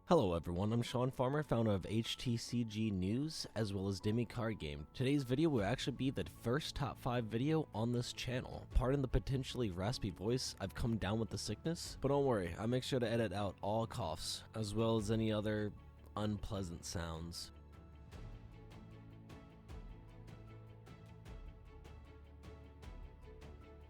Hello everyone, I'm Sean Farmer, founder of HTCG News, as well as Demi Card Game. Today's video will actually be the first top 5 video on this channel. Pardon the potentially raspy voice, I've come down with the sickness, but don't worry, I make sure to edit out all coughs, as well as any other unpleasant sounds.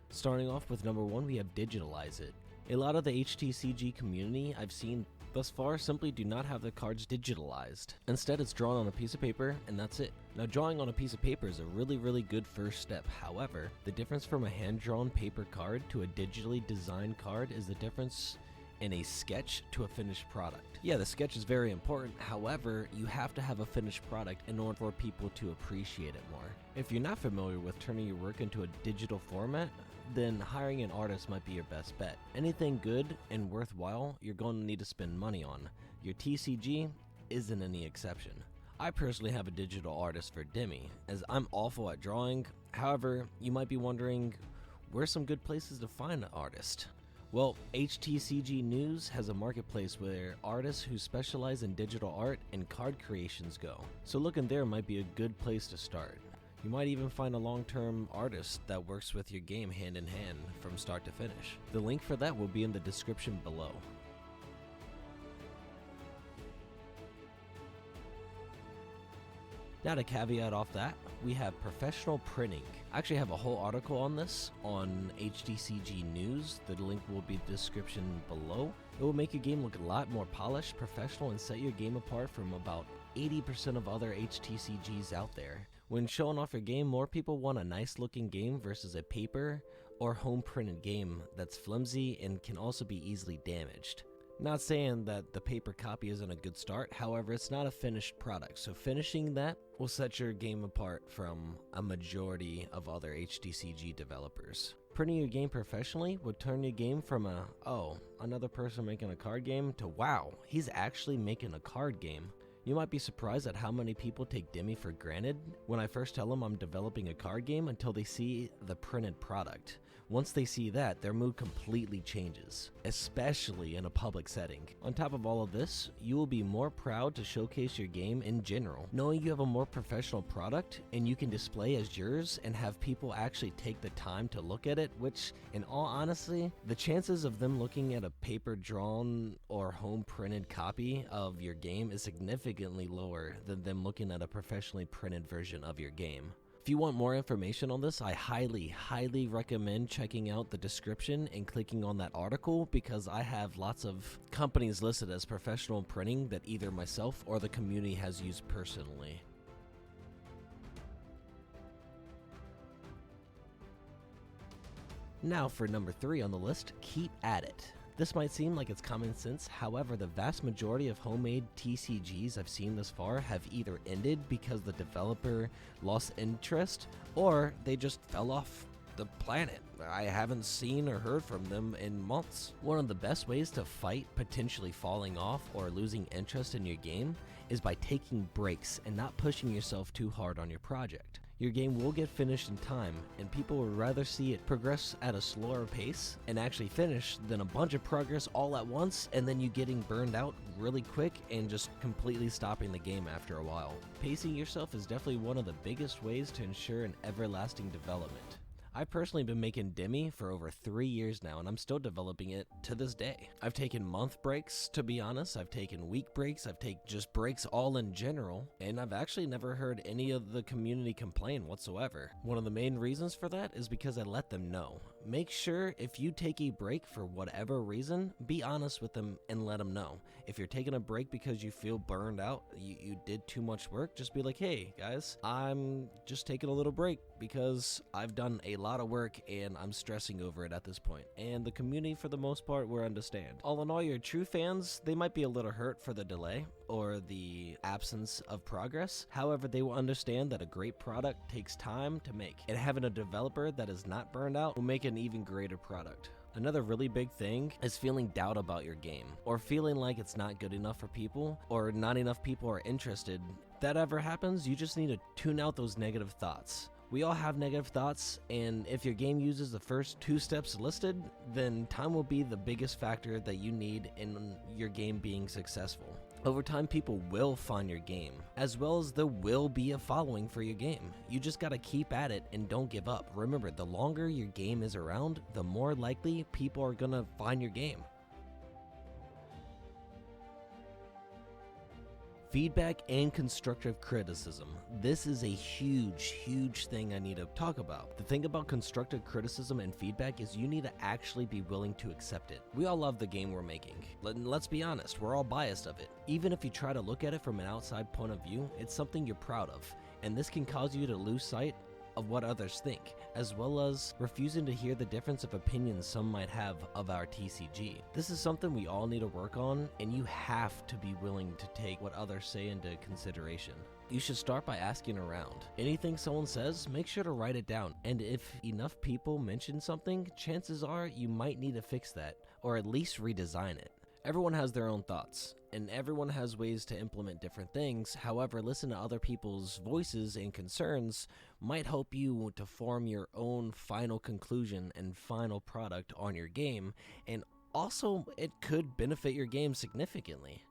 Starting off with number 1, we have Digitalize It. A lot of the HTCG community I've seen thus far simply do not have their cards digitalized. Instead, it's drawn on a piece of paper and that's it. Now, drawing on a piece of paper is a really good first step. However, the difference from a hand-drawn paper card to a digitally designed card is the difference in a sketch to a finished product. Yeah, the sketch is very important. However, you have to have a finished product in order for people to appreciate it more. If you're not familiar with turning your work into a digital format, then hiring an artist might be your best bet. Anything good and worthwhile, you're going to need to spend money on. Your TCG isn't any exception. I personally have a digital artist for Demi, as I'm awful at drawing. However, you might be wondering, where's some good places to find an artist? Well, HTCG News has a marketplace where artists who specialize in digital art and card creations go. So looking there might be a good place to start. You might even find a long-term artist that works with your game hand in hand from start to finish. The link for that will be in the description below. Now, to caveat off that, we have professional printing. I actually have a whole article on this on HTCG News. The link will be in the description below. It will make your game look a lot more polished, professional, and set your game apart from about 80% of other HTCGs out there. When showing off your game, more people want a nice looking game versus a paper or home printed game that's flimsy and can also be easily damaged. Not saying that the paper copy isn't a good start, however, it's not a finished product, so finishing that will set your game apart from a majority of other HTCG developers. Printing your game professionally would turn your game from another person making a card game to wow, he's actually making a card game. You might be surprised at how many people take Demi for granted when I first tell them I'm developing a card game until they see the printed product. Once they see that, their mood completely changes, especially in a public setting. On top of all of this, you will be more proud to showcase your game in general, knowing you have a more professional product and you can display as yours and have people actually take the time to look at it, which, in all honesty, the chances of them looking at a paper drawn or home printed copy of your game is significantly lower than them looking at a professionally printed version of your game. If you want more information on this, I highly recommend checking out the description and clicking on that article, because I have lots of companies listed as professional printing that either myself or the community has used personally. Now for number 3 on the list, keep at it. This might seem like it's common sense, however, the vast majority of homemade TCGs I've seen thus far have either ended because the developer lost interest or they just fell off the planet. I haven't seen or heard from them in months. One of the best ways to fight potentially falling off or losing interest in your game is by taking breaks and not pushing yourself too hard on your project. Your game will get finished in time, and people would rather see it progress at a slower pace and actually finish than a bunch of progress all at once and then you getting burned out really quick and just completely stopping the game after a while. Pacing yourself is definitely one of the biggest ways to ensure an everlasting development. I've personally been making Demi for over 3 years now, and I'm still developing it to this day. I've taken month breaks, to be honest. I've taken week breaks. I've taken just breaks all in general, and I've actually never heard any of the community complain whatsoever. One of the main reasons for that is because I let them know. Make sure if you take a break for whatever reason, be honest with them and let them know. If you're taking a break because you feel burned out, you did too much work, just be like, hey guys, I'm just taking a little break because I've done a lot of work and I'm stressing over it at this point, and the community for the most part will understand. All in all, your true fans, they might be a little hurt for the delay or the absence of progress. However, they will understand that a great product takes time to make, and having a developer that is not burned out will make an even greater product. Another really big thing is feeling doubt about your game, or feeling like it's not good enough for people, or not enough people are interested. If that ever happens, you just need to tune out those negative thoughts. We all have negative thoughts, and if your game uses the first 2 steps listed, then time will be the biggest factor that you need in your game being successful. Over time, people will find your game, as well as there will be a following for your game. You just gotta keep at it and don't give up. Remember, the longer your game is around, the more likely people are gonna find your game. Feedback and constructive criticism. This is a huge thing I need to talk about. The thing about constructive criticism and feedback is you need to actually be willing to accept it. We all love the game we're making. Let's be honest, we're all biased of it. Even if you try to look at it from an outside point of view, it's something you're proud of. And this can cause you to lose sight of what others think, as well as refusing to hear the difference of opinions some might have of our TCG. This is something we all need to work on, and you have to be willing to take what others say into consideration. You should start by asking around. Anything someone says, make sure to write it down, and if enough people mention something, chances are you might need to fix that, or at least redesign it. Everyone has their own thoughts, and everyone has ways to implement different things. However, listen to other people's voices and concerns might help you to form your own final conclusion and final product on your game, and also it could benefit your game significantly.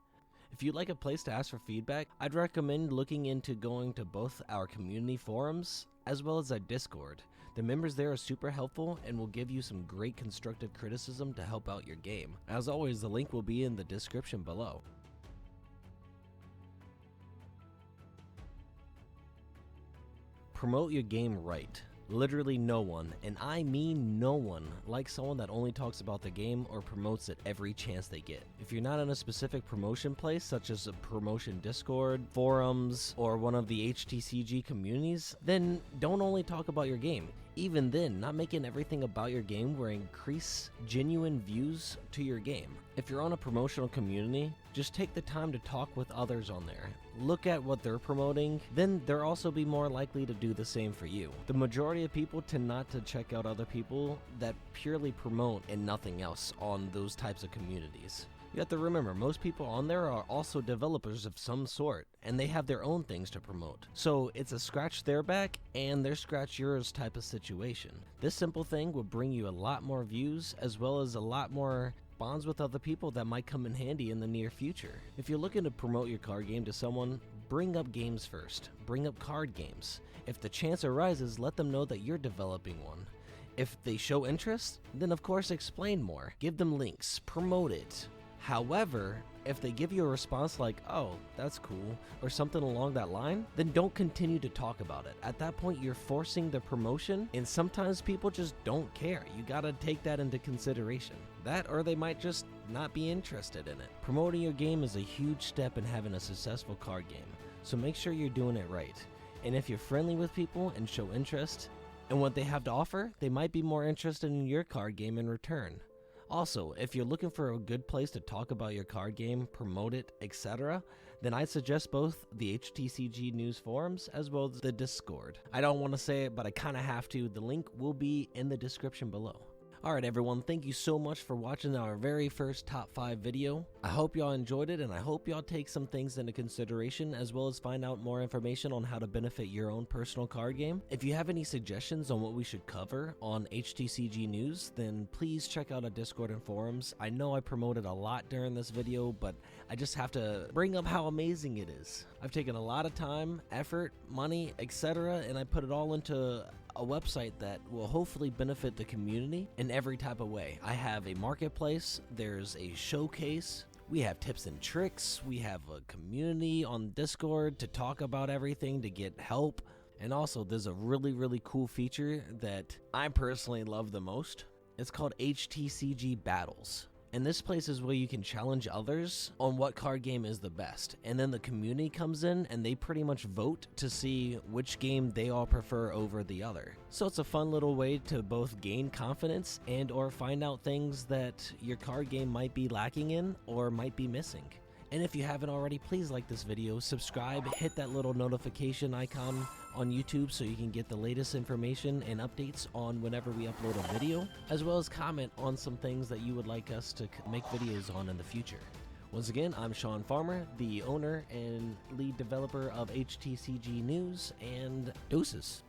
If you'd like a place to ask for feedback, I'd recommend looking into going to both our community forums as well as our Discord. The members there are super helpful and will give you some great constructive criticism to help out your game. As always, the link will be in the description below. Promote your game right. Literally no one, and I mean no one, likes someone that only talks about the game or promotes it every chance they get. If you're not in a specific promotion place, such as a promotion Discord, forums, or one of the HTCG communities, then don't only talk about your game. Even then, not making everything about your game will increase genuine views to your game. If you're on a promotional community, just take the time to talk with others on there. Look at what they're promoting, then they'll also be more likely to do the same for you. The majority of people tend not to check out other people that purely promote and nothing else on those types of communities. You have to remember, most people on there are also developers of some sort, and they have their own things to promote. So it's a scratch their back and their scratch yours type of situation. This simple thing will bring you a lot more views, as well as a lot more bonds with other people that might come in handy in the near future. If you're looking to promote your card game to someone, bring up games first. Bring up card games. If the chance arises, let them know that you're developing one. If they show interest, then of course explain more. Give them links. Promote it. However, if they give you a response like, oh, that's cool, or something along that line, then don't continue to talk about it. At that point, you're forcing the promotion, and sometimes people just don't care. You gotta take that into consideration. That, or they might just not be interested in it. Promoting your game is a huge step in having a successful card game, so make sure you're doing it right. And if you're friendly with people and show interest in what they have to offer, they might be more interested in your card game in return. Also, if you're looking for a good place to talk about your card game, promote it, etc., then I'd suggest both the HTCG news forums as well as the Discord. I don't want to say it, but I kind of have to. The link will be in the description below. Alright everyone, thank you so much for watching our very first top 5 video. I hope y'all enjoyed it, and I hope y'all take some things into consideration, as well as find out more information on how to benefit your own personal card game. If you have any suggestions on what we should cover on HTCG News, then please check out our Discord and forums. I know I promoted a lot during this video, but I just have to bring up how amazing it is. I've taken a lot of time, effort, money, etc., and I put it all into a website that will hopefully benefit the community in every type of way. I have a marketplace, there's a showcase, we have tips and tricks, we have a community on Discord to talk about everything, to get help, and also there's a really cool feature that I personally love the most. It's called HTCG Battles. And this place is where you can challenge others on what card game is the best. And then the community comes in and they pretty much vote to see which game they all prefer over the other. So it's a fun little way to both gain confidence and or find out things that your card game might be lacking in or might be missing. And if you haven't already, please like this video, subscribe, hit that little notification icon on YouTube so you can get the latest information and updates on whenever we upload a video, as well as comment on some things that you would like us to make videos on in the future. Once again, I'm Sean Farmer, the owner and lead developer of HTCG News, and deuces.